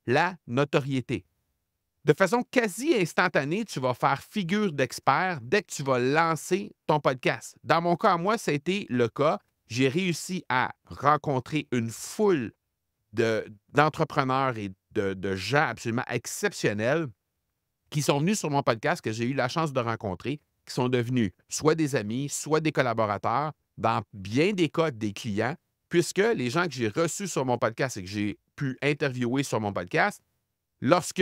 la notoriété. De façon quasi instantanée, tu vas faire figure d'expert dès que tu vas lancer ton podcast. Dans mon cas, moi, ça a été le cas. J'ai réussi à rencontrer une foule d'entrepreneurs et de gens absolument exceptionnels qui sont venus sur mon podcast, que j'ai eu la chance de rencontrer, qui sont devenus soit des amis, soit des collaborateurs, dans bien des cas, des clients, puisque les gens que j'ai reçus sur mon podcast et que j'ai pu interviewer sur mon podcast, lorsque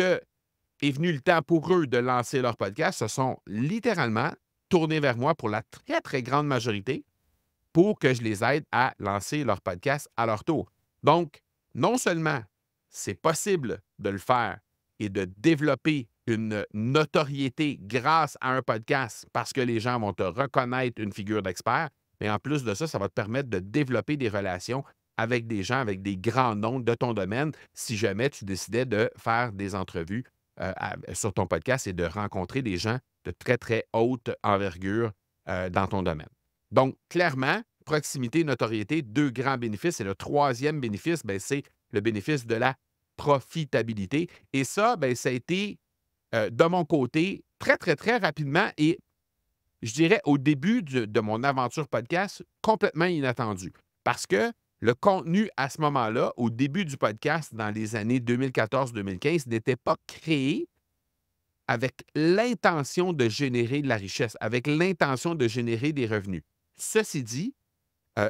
est venu le temps pour eux de lancer leur podcast, se sont littéralement tournés vers moi pour la très, très grande majorité pour que je les aide à lancer leur podcast à leur tour. Donc, non seulement c'est possible de le faire et de développer une notoriété grâce à un podcast parce que les gens vont te reconnaître une figure d'expert, mais en plus de ça, ça va te permettre de développer des relations avec des gens, avec des grands noms de ton domaine, si jamais tu décidais de faire des entrevues sur ton podcast et de rencontrer des gens de très, très haute envergure dans ton domaine. Donc, clairement, proximité, notoriété, deux grands bénéfices. Et le troisième bénéfice, bien, c'est le bénéfice de la profitabilité. Et ça, bien, ça a été, de mon côté, très, très, très rapidement et je dirais au début de mon aventure podcast, complètement inattendu. Parce que le contenu à ce moment-là, au début du podcast, dans les années 2014-2015, n'était pas créé avec l'intention de générer de la richesse, avec l'intention de générer des revenus. Ceci dit,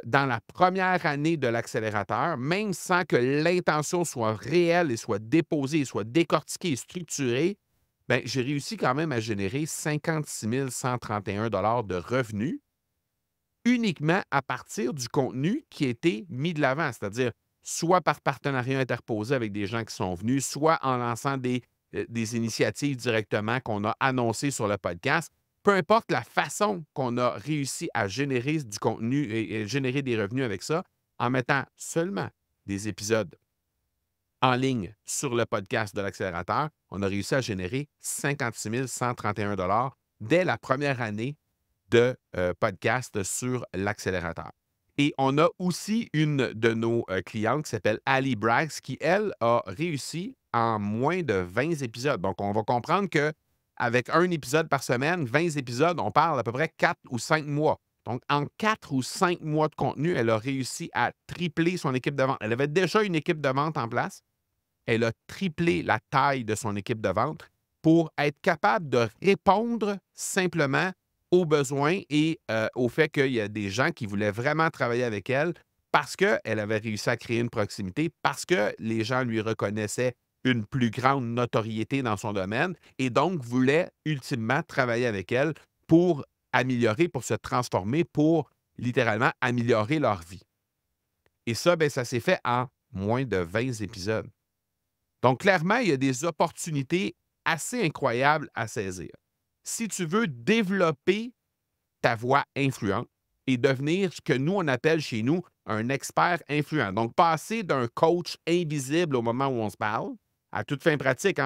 dans la première année de l'accélérateur, même sans que l'intention soit réelle et soit déposée, soit décortiquée et structurée, ben, j'ai réussi quand même à générer 56 131 de revenus uniquement à partir du contenu qui a été mis de l'avant, c'est-à-dire soit par partenariat interposé avec des gens qui sont venus, soit en lançant des initiatives directement qu'on a annoncées sur le podcast. Peu importe la façon qu'on a réussi à générer du contenu et générer des revenus avec ça, en mettant seulement des épisodes en ligne sur le podcast de l'accélérateur, on a réussi à générer 56 131 dès la première année de podcast sur l'accélérateur. Et on a aussi une de nos clientes qui s'appelle Ali Braggs qui, elle, a réussi en moins de 20 épisodes. Donc, on va comprendre qu'avec un épisode par semaine, 20 épisodes, on parle à peu près 4 ou 5 mois. Donc, en 4 ou 5 mois de contenu, elle a réussi à tripler son équipe de vente. Elle avait déjà une équipe de vente en place. Elle a triplé la taille de son équipe de vente pour être capable de répondre simplement aux besoins et au fait qu'il y a des gens qui voulaient vraiment travailler avec elle parce qu'elle avait réussi à créer une proximité, parce que les gens lui reconnaissaient une plus grande notoriété dans son domaine et donc voulaient ultimement travailler avec elle pour améliorer, pour se transformer, pour littéralement améliorer leur vie. Et ça, bien, ça s'est fait en moins de 20 épisodes. Donc, clairement, il y a des opportunités assez incroyables à saisir. Si tu veux développer ta voix influente et devenir ce que nous, on appelle chez nous un expert influent. Donc, passer d'un coach invisible au moment où on se parle, à toute fin pratique, hein,